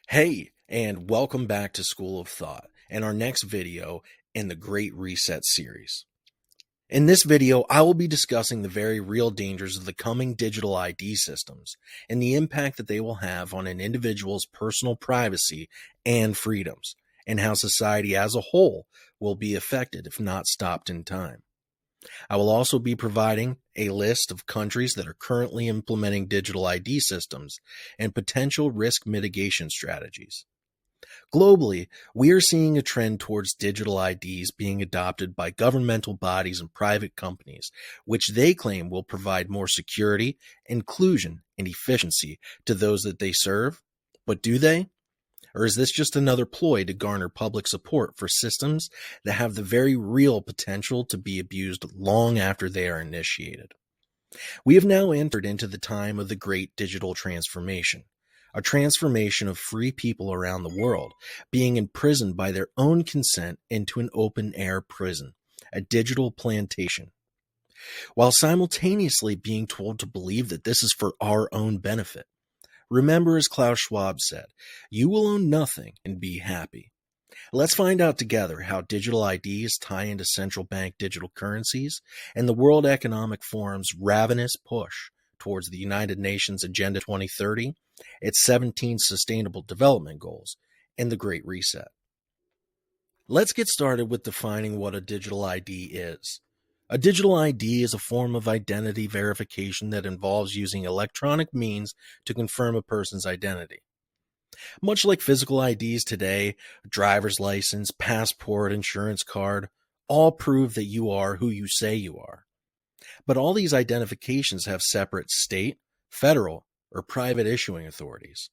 Hey, and welcome back to School of Thought and our next video in the Great Reset series. In this video, I will be discussing the very real dangers of the coming digital ID systems and the impact that they will have on an individual's personal privacy and freedoms, and how society as a whole will be affected if not stopped in time. I will also be providing a list of countries that are currently implementing digital ID systems and potential risk mitigation strategies. Globally, we are seeing a trend towards digital IDs being adopted by governmental bodies and private companies, which they claim will provide more security, inclusion, and efficiency to those that they serve. But do they? Or is this just another ploy to garner public support for systems that have the very real potential to be abused long after they are initiated? We have now entered into the time of the great digital transformation, a transformation of free people around the world being imprisoned by their own consent into an open-air prison, a digital plantation, while simultaneously being told to believe that this is for our own benefit. Remember, as Klaus Schwab said, you will own nothing and be happy. Let's find out together how digital IDs tie into central bank digital currencies and the World Economic Forum's ravenous push towards the United Nations Agenda 2030, its 17 Sustainable Development Goals, and the Great Reset. Let's get started with defining what a digital ID is. A digital ID is a form of identity verification that involves using electronic means to confirm a person's identity. Much like physical IDs today, driver's license, passport, insurance card, all prove that you are who you say you are. But all these identifications have separate state, federal, or private issuing authorities.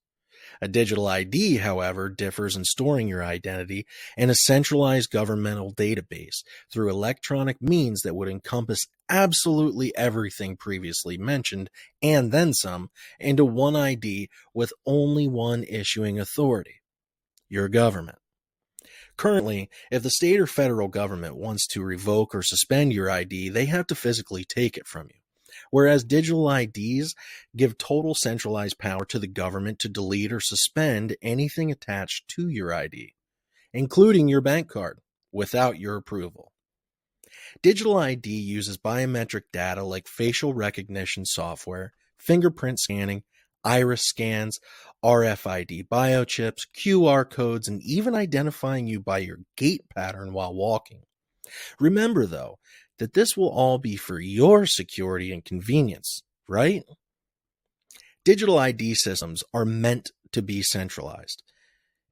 A digital ID, however, differs in storing your identity in a centralized governmental database through electronic means that would encompass absolutely everything previously mentioned, and then some, into one ID with only one issuing authority: your government. Currently, if the state or federal government wants to revoke or suspend your ID, they have to physically take it from you. Whereas digital IDs give total centralized power to the government to delete or suspend anything attached to your ID, including your bank card, without your approval. Digital ID uses biometric data like facial recognition software, fingerprint scanning, iris scans, RFID biochips, QR codes, and even identifying you by your gait pattern while walking. Remember, though, that this will all be for your security and convenience, right? Digital ID systems are meant to be centralized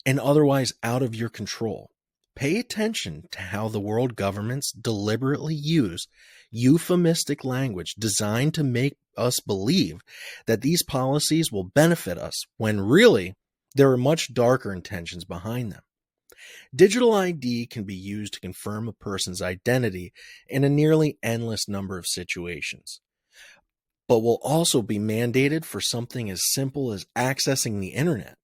and otherwise out of your control. Pay attention to how the world governments deliberately use euphemistic language designed to make us believe that these policies will benefit us, when really there are much darker intentions behind them. Digital ID can be used to confirm a person's identity in a nearly endless number of situations, but will also be mandated for something as simple as accessing the internet,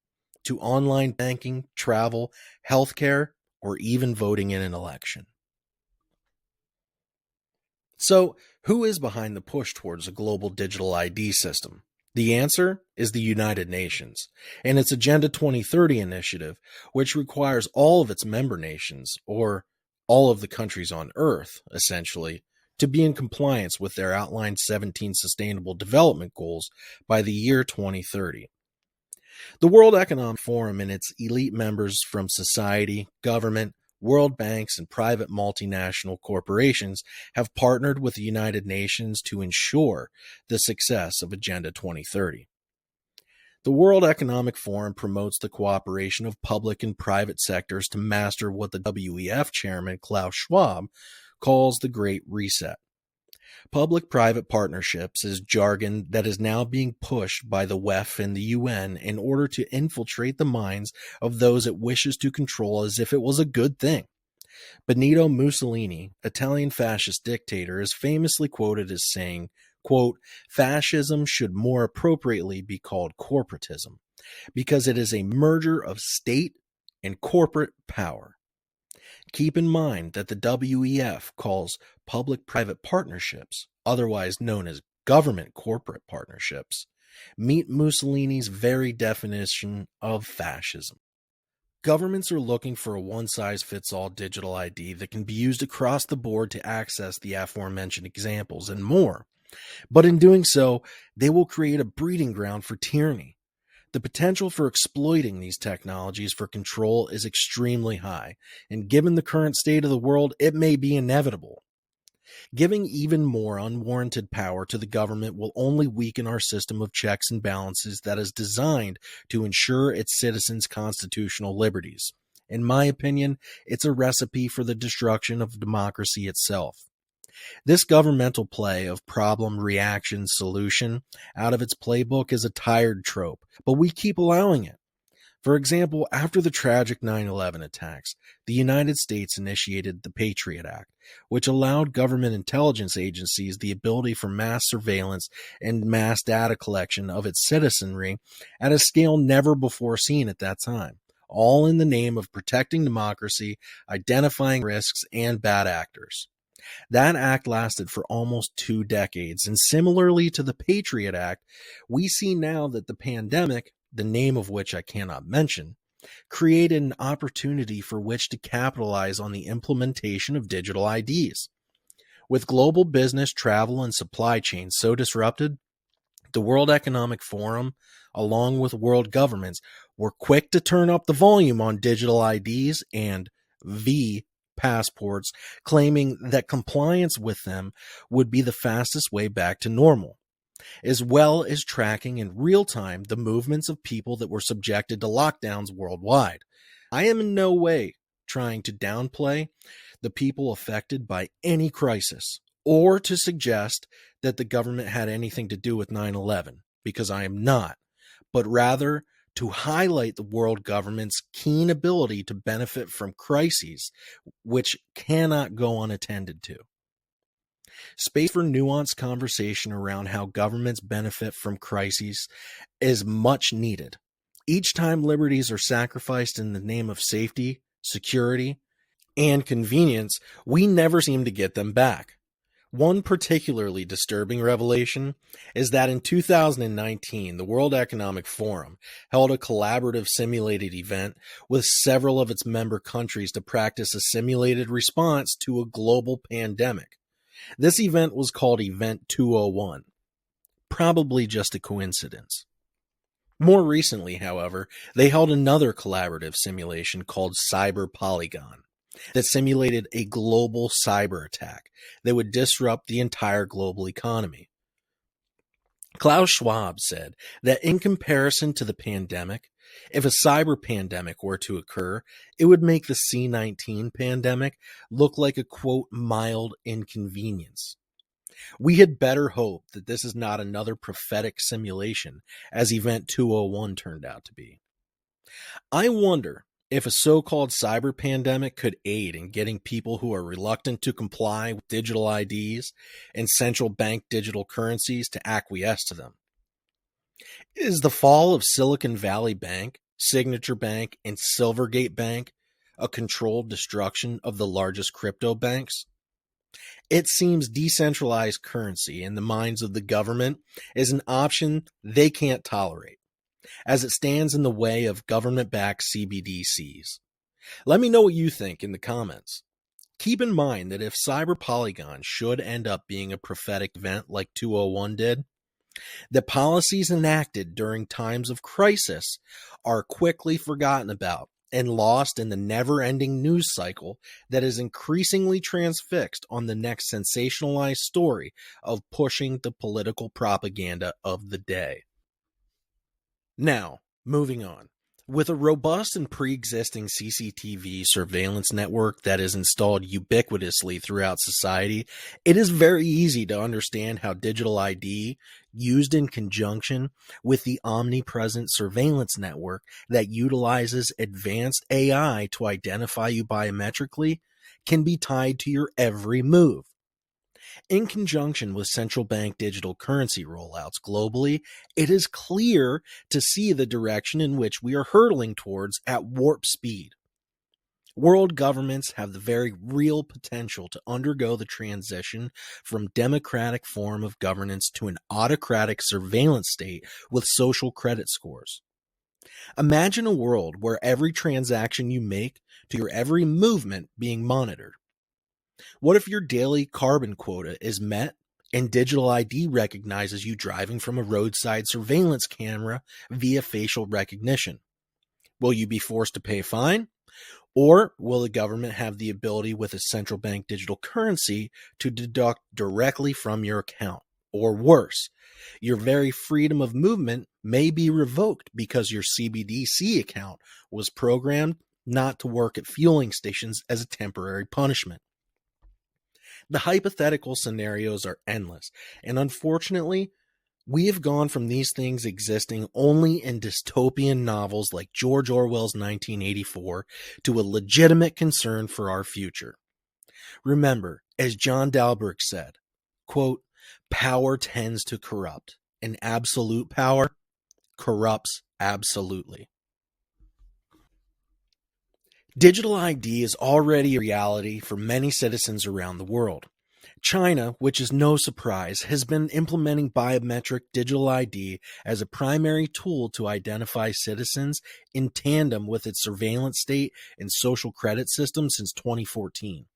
to online banking, travel, healthcare, or even voting in an election. So, who is behind the push towards a global digital ID system? The answer is the United Nations and its Agenda 2030 initiative, which requires all of its member nations, or all of the countries on Earth, essentially, to be in compliance with their outlined 17 Sustainable Development Goals by the year 2030. The World Economic Forum and its elite members from society, government, world banks, and private multinational corporations have partnered with the United Nations to ensure the success of Agenda 2030. The World Economic Forum promotes the cooperation of public and private sectors to master what the WEF chairman Klaus Schwab calls the Great Reset. Public-private partnerships is jargon that is now being pushed by the WEF and the UN in order to infiltrate the minds of those it wishes to control as if it was a good thing. Benito Mussolini, Italian fascist dictator, is famously quoted as saying, quote, "Fascism should more appropriately be called corporatism, because it is a merger of state and corporate power." Keep in mind that the WEF calls public-private partnerships, otherwise known as government-corporate partnerships, Meet Mussolini's very definition of fascism. Governments are looking for a one-size-fits-all digital ID that can be used across the board to access the aforementioned examples and more. But in doing so, they will create a breeding ground for tyranny. The potential for exploiting these technologies for control is extremely high, and given the current state of the world, it may be inevitable. Giving even more unwarranted power to the government will only weaken our system of checks and balances that is designed to ensure its citizens' constitutional liberties. In my opinion, it's a recipe for the destruction of democracy itself. This governmental play of problem, reaction, solution out of its playbook is a tired trope, but we keep allowing it. For example, after the tragic 9/11 attacks, the United States initiated the Patriot Act, which allowed government intelligence agencies the ability for mass surveillance and mass data collection of its citizenry at a scale never before seen at that time, all in the name of protecting democracy, identifying risks, and bad actors. That act lasted for almost 2 decades, and similarly to the Patriot Act, we see now that the pandemic, the name of which I cannot mention, created an opportunity for which to capitalize on the implementation of digital IDs. With global business, travel, and supply chains so disrupted, the World Economic Forum, along with world governments, were quick to turn up the volume on digital IDs and passports, claiming that compliance with them would be the fastest way back to normal, as well as tracking in real time the movements of people that were subjected to lockdowns worldwide. I am in no way trying to downplay the people affected by any crisis or to suggest that the government had anything to do with 9/11, because I am not, but rather to highlight the world government's keen ability to benefit from crises which cannot go unattended to. Space for nuanced conversation around how governments benefit from crises is much needed. Each time liberties are sacrificed in the name of safety, security, and convenience, we never seem to get them back. One particularly disturbing revelation is that in 2019, the World Economic Forum held a collaborative simulated event with several of its member countries to practice a simulated response to a global pandemic. This event was called Event 201. Probably just a coincidence. More recently, however, they held another collaborative simulation called Cyber-Polygon that simulated a global cyber attack that would disrupt the entire global economy. Klaus Schwab said that in comparison to the pandemic, if a cyber pandemic were to occur, it would make the C-19 pandemic look like a, quote, mild inconvenience. We had better hope that this is not another prophetic simulation, as Event 201 turned out to be. I wonder if a so-called cyber pandemic could aid in getting people who are reluctant to comply with digital IDs and central bank digital currencies to acquiesce to them. Is the fall of Silicon Valley Bank, Signature Bank, and Silvergate Bank a controlled destruction of the largest crypto banks? It seems decentralized currency in the minds of the government is an option they can't tolerate, as it stands in the way of government-backed CBDCs. Let me know what you think in the comments. Keep in mind that if Cyber-Polygon should end up being a prophetic event like 201 did, the policies enacted during times of crisis are quickly forgotten about and lost in the never-ending news cycle that is increasingly transfixed on the next sensationalized story of pushing the political propaganda of the day. Now, moving on. With a robust and pre-existing CCTV surveillance network that is installed ubiquitously throughout society, it is very easy to understand how digital ID, used in conjunction with the omnipresent surveillance network that utilizes advanced AI to identify you biometrically, can be tied to your every move. In conjunction with central bank digital currency rollouts globally, it is clear to see the direction in which we are hurtling towards at warp speed. World governments have the very real potential to undergo the transition from democratic form of governance to an autocratic surveillance state with social credit scores. Imagine a world where every transaction you make to your every movement being monitored. What if your daily carbon quota is met and digital ID recognizes you driving from a roadside surveillance camera via facial recognition? Will you be forced to pay a fine? Or will the government have the ability with a central bank digital currency to deduct directly from your account? Or worse, your very freedom of movement may be revoked because your CBDC account was programmed not to work at fueling stations as a temporary punishment. The hypothetical scenarios are endless, and unfortunately, we have gone from these things existing only in dystopian novels like George Orwell's 1984 to a legitimate concern for our future. Remember, as John Dalberg said, quote, "Power tends to corrupt, and absolute power corrupts absolutely." Digital ID is already a reality for many citizens around the world. China, which is no surprise, has been implementing biometric digital ID as a primary tool to identify citizens in tandem with its surveillance state and social credit system since 2014.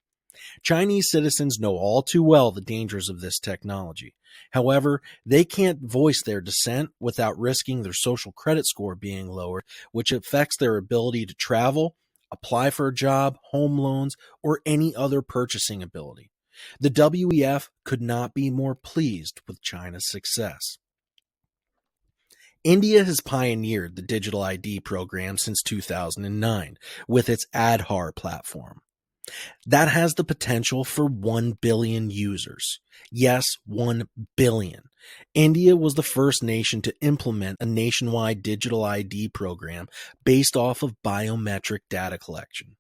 Chinese citizens know all too well the dangers of this technology. However, they can't voice their dissent without risking their social credit score being lowered, which affects their ability to travel, apply for a job, home loans, or any other purchasing ability. The WEF could not be more pleased with China's success. India has pioneered the digital ID program since 2009 with its Aadhaar platform. That has the potential for 1 billion users. Yes, 1 billion. India was the first nation to implement a nationwide digital ID program based off of biometric data collection.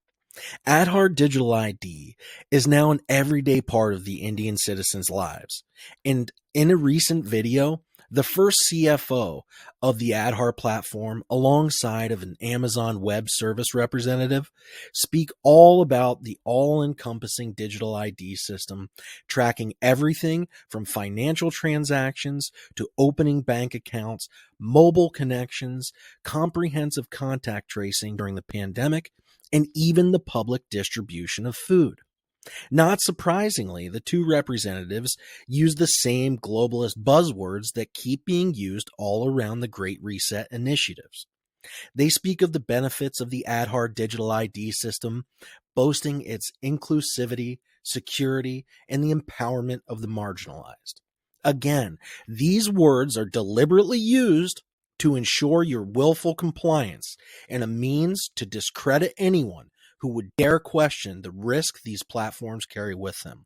Aadhaar digital ID is now an everyday part of the Indian citizens' lives. And in a recent video, the first CFO of the Aadhaar platform, alongside of an Amazon Web Service representative, speak all about the all-encompassing digital ID system, tracking everything from financial transactions to opening bank accounts, mobile connections, comprehensive contact tracing during the pandemic, and even the public distribution of food. Not surprisingly, the two representatives use the same globalist buzzwords that keep being used all around the Great Reset initiatives. They speak of the benefits of the Aadhaar digital ID system, boasting its inclusivity, security, and the empowerment of the marginalized. Again, these words are deliberately used to ensure your willful compliance and a means to discredit anyone who would dare question the risk these platforms carry with them.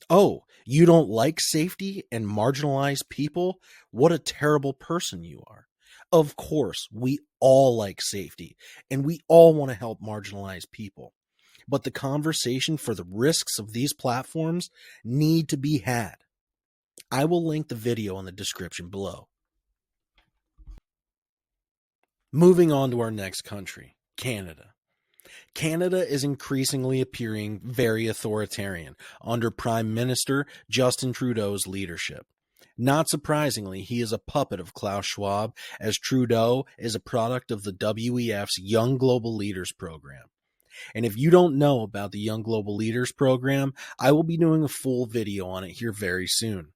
Oh, you don't like safety and marginalized people? What a terrible person you are. Of course, we all like safety and we all want to help marginalized people. But the conversation for the risks of these platforms need to be had. I will link the video in the description below. Moving on to our next country, Canada. Canada is increasingly appearing very authoritarian under Prime Minister Justin Trudeau's leadership. Not surprisingly, he is a puppet of Klaus Schwab, as Trudeau is a product of the WEF's Young Global Leaders program. And if you don't know about the Young Global Leaders program, I will be doing a full video on it here very soon.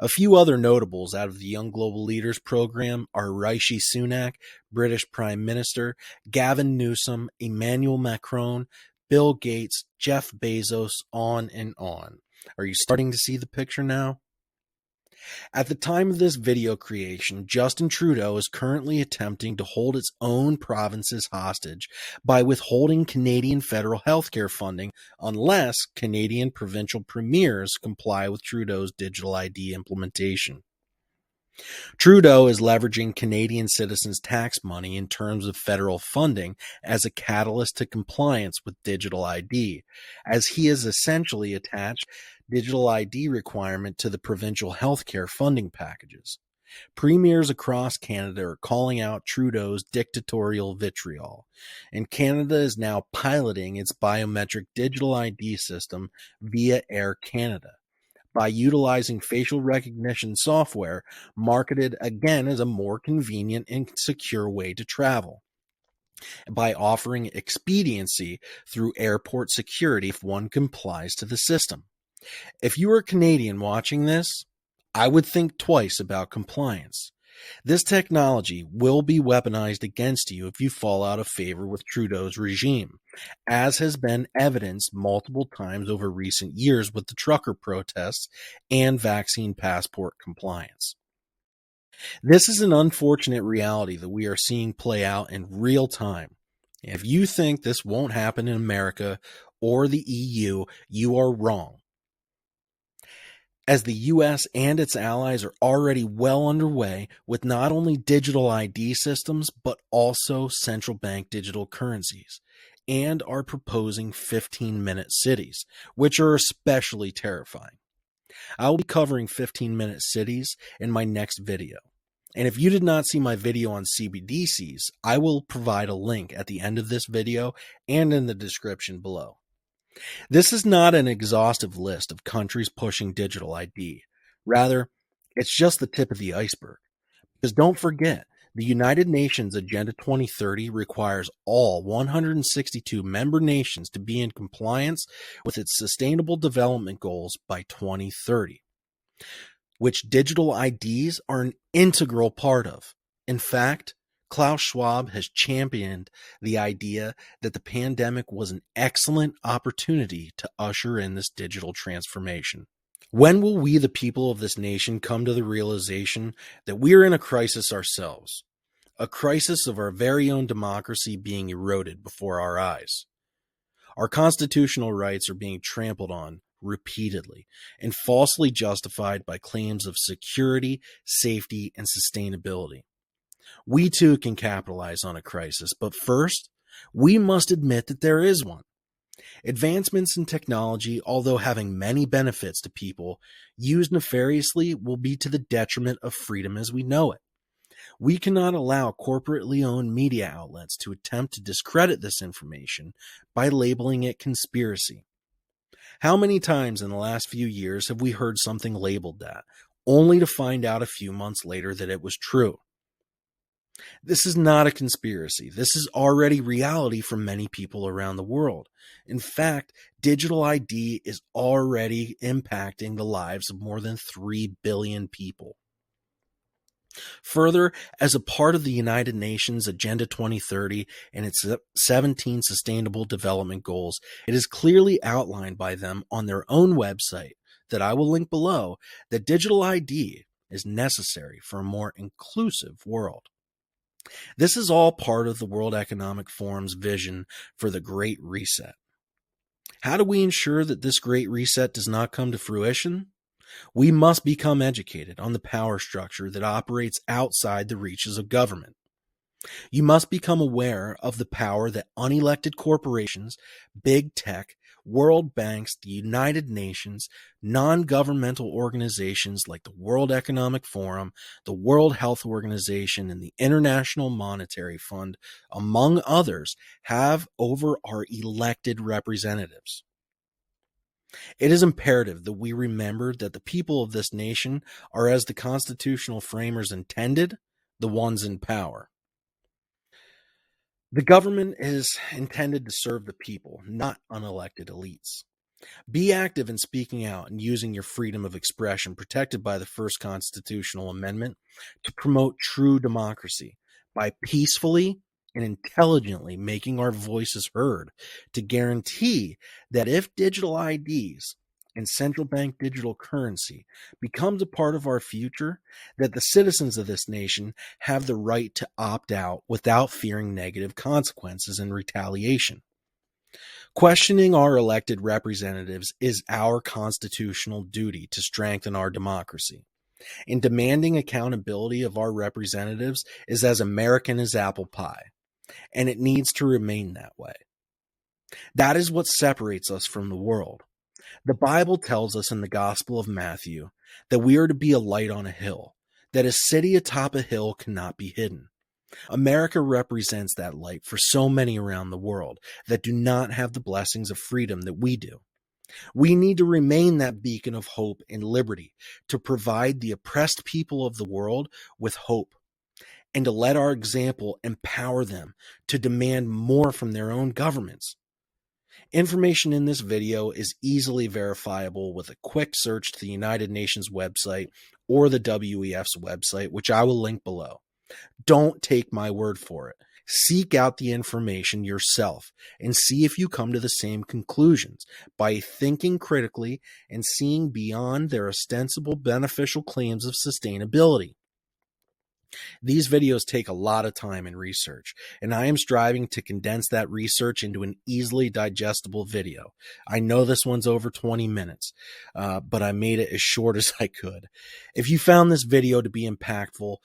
A few other notables out of the Young Global Leaders program are Rishi Sunak, British Prime Minister, Gavin Newsom, Emmanuel Macron, Bill Gates, Jeff Bezos, on and on. Are you starting to see the picture now? At the time of this video creation, Justin Trudeau is currently attempting to hold its own provinces hostage by withholding Canadian federal healthcare funding unless Canadian provincial premiers comply with Trudeau's digital ID implementation. Trudeau is leveraging Canadian citizens' tax money in terms of federal funding as a catalyst to compliance with digital ID, as he has essentially attached digital ID requirement to the provincial healthcare funding packages. Premiers across Canada are calling out Trudeau's dictatorial vitriol, and Canada is now piloting its biometric digital ID system via Air Canada by utilizing facial recognition software marketed again as a more convenient and secure way to travel, by offering expediency through airport security if one complies to the system. If you are Canadian watching this, I would think twice about compliance. This technology will be weaponized against you if you fall out of favor with Trudeau's regime, as has been evidenced multiple times over recent years with the trucker protests and vaccine passport compliance. This is an unfortunate reality that we are seeing play out in real time. If you think this won't happen in America or the EU, you are wrong, as the US and its allies are already well underway with not only digital ID systems, but also central bank digital currencies, and are proposing 15-minute cities, which are especially terrifying. I will be covering 15-minute cities in my next video. And if you did not see my video on CBDCs, I will provide a link at the end of this video and in the description below. This is not an exhaustive list of countries pushing digital ID. Rather, it's just the tip of the iceberg. Because don't forget, the United Nations Agenda 2030 requires all 162 member nations to be in compliance with its Sustainable Development Goals by 2030, which digital IDs are an integral part of. In fact, Klaus Schwab has championed the idea that the pandemic was an excellent opportunity to usher in this digital transformation. When will we, the people of this nation, come to the realization that we are in a crisis ourselves? A crisis of our very own democracy being eroded before our eyes. Our constitutional rights are being trampled on repeatedly and falsely justified by claims of security, safety, and sustainability. We too can capitalize on a crisis, but first, we must admit that there is one. Advancements in technology, although having many benefits to people, used nefariously will be to the detriment of freedom as we know it. We cannot allow corporately owned media outlets to attempt to discredit this information by labeling it conspiracy. How many times in the last few years have we heard something labeled that, only to find out a few months later that it was true? This is not a conspiracy. This is already reality for many people around the world. In fact, digital ID is already impacting the lives of more than 3 billion people. Further, as a part of the United Nations Agenda 2030 and its 17 Sustainable Development Goals, it is clearly outlined by them on their own website, that I will link below, that digital ID is necessary for a more inclusive world. This is all part of the World Economic Forum's vision for the Great Reset. How do we ensure that this Great Reset does not come to fruition? We must become educated on the power structure that operates outside the reaches of government. You must become aware of the power that unelected corporations, big tech, world banks, the United Nations, non-governmental organizations like the World Economic Forum, the World Health Organization, and the International Monetary Fund, among others, have over our elected representatives. It is imperative that we remember that the people of this nation are, as the constitutional framers intended, the ones in power. The government is intended to serve the people, not unelected elites. Be active in speaking out and using your freedom of expression protected by the First Constitutional Amendment to promote true democracy by peacefully and intelligently making our voices heard, to guarantee that if digital IDs and central bank digital currency becomes a part of our future, that the citizens of this nation have the right to opt out without fearing negative consequences and retaliation. Questioning our elected representatives is our constitutional duty to strengthen our democracy. And demanding accountability of our representatives is as American as apple pie, and it needs to remain that way. That is what separates us from the world. The Bible tells us in the Gospel of Matthew that we are to be a light on a hill, that a city atop a hill cannot be hidden. America represents that light for so many around the world that do not have the blessings of freedom that we do. We need to remain that beacon of hope and liberty, to provide the oppressed people of the world with hope, and to let our example empower them to demand more from their own governments. Information in this video is easily verifiable with a quick search to the United Nations website or the WEF's website, which I will link below. Don't take my word for it. Seek out the information yourself and see if you come to the same conclusions by thinking critically and seeing beyond their ostensible beneficial claims of sustainability. These videos take a lot of time and research, and I am striving to condense that research into an easily digestible video. I know this one's over 20 minutes, but I made it as short as I could. If you found this video to be impactful,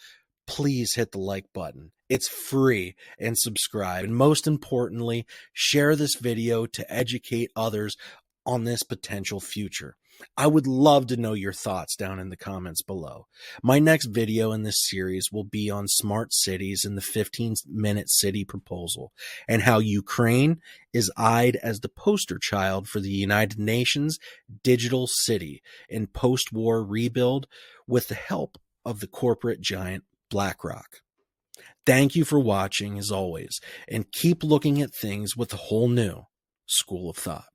please hit the like button. It's free, and subscribe. And most importantly, share this video to educate others on this potential future. I would love to know your thoughts down in the comments below. My next video in this series will be on smart cities and the 15-minute city proposal, and how Ukraine is eyed as the poster child for the United Nations digital city in post-war rebuild with the help of the corporate giant BlackRock. Thank you for watching as always, and keep looking at things with a whole new school of thought.